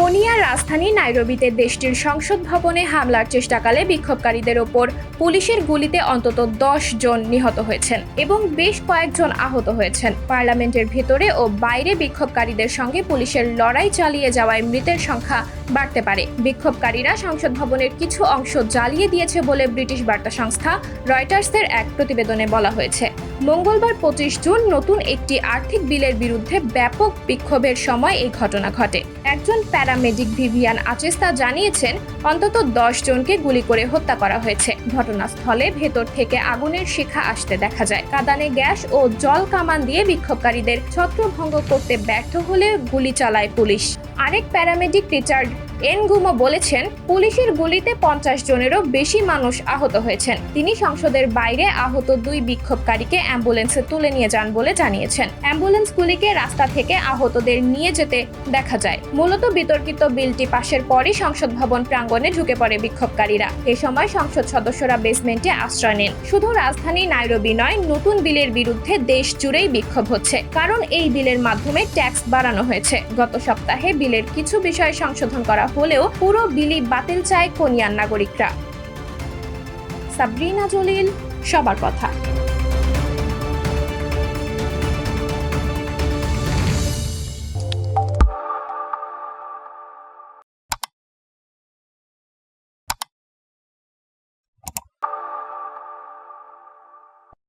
কেনিয়ার রাজধানী নাইরোবিতে দেশটির সংসদ ভবনে হামলার চেষ্টাকালে বিক্ষোভকারীদের ওপর পুলিশের গুলিতে অন্তত 10 জন নিহত হয়েছেন এবং বেশ কয়েকজন আহত হয়েছেন। পার্লামেন্টের ভেতরে ও বাইরে বিক্ষোভকারীদের সঙ্গে পুলিশের লড়াই চালিয়ে যাওয়ায় মৃতের সংখ্যা বাড়তে পারে। বিক্ষোভকারীরা সংসদ ভবনের কিছু অংশ জ্বালিয়ে দিয়েছে বলে ব্রিটিশ বার্তা সংস্থা রয়টার্সের এক প্রতিবেদনে বলা হয়েছে। মঙ্গলবার 25 জুন নতুন একটি আর্থিক বিলের বিরুদ্ধে ব্যাপক বিক্ষোভের সময় এই ঘটনা ঘটে। একজন প্যারামেডিক ভিভিয়ান আচেস্তা জানিয়েছেন অন্তত 10 জনকে গুলি করে হত্যা করা হয়েছে। ঘটনাস্থলে ভেতর থেকে আগুনের শিখা আসতে দেখা যায়। কাঁদানে গ্যাস ও জল কামান দিয়ে বিক্ষোভকারীদের ছত্রভঙ্গ করতে ব্যর্থ হলে গুলি চালায় পুলিশ। আরেক প্যারামেডিক রিচার্ড এনগুমো বলেছেন, পুলিশের গুলিতে 50 জনেরও বেশি মানুষ আহত হয়েছেন। তিনি সংসদের বাইরে আহত 2 বিক্ষোভকারীকে অ্যাম্বুলেন্সে তুলে নিয়ে যান বলে জানিয়েছেন। অ্যাম্বুলেন্সগুলিকে রাস্তা থেকে আহতদের নিয়ে যেতে দেখা যায়। মূলত বিতর্কিত বিলটি পাশের পরই সংসদ ভবন প্রাঙ্গণে ঢুকে পড়ে বিক্ষোভকারীরা। এ সময় সংসদ সদস্যরা বেসমেন্টে আশ্রয় নেন। শুধু রাজধানী নাইরোবি নয়, নতুন বিলের বিরুদ্ধে দেশ জুড়েই বিক্ষোভ হচ্ছে, কারণ এই বিলের মাধ্যমে ট্যাক্স বাড়ানো হয়েছে। গত সপ্তাহে বিলের কিছু বিষয় সংশোধন করা হলেও পুরো বিলি বাতিল চায় কেনিয়ার নাগরিকরা। সাবরিনা জলিল, সবার কথা।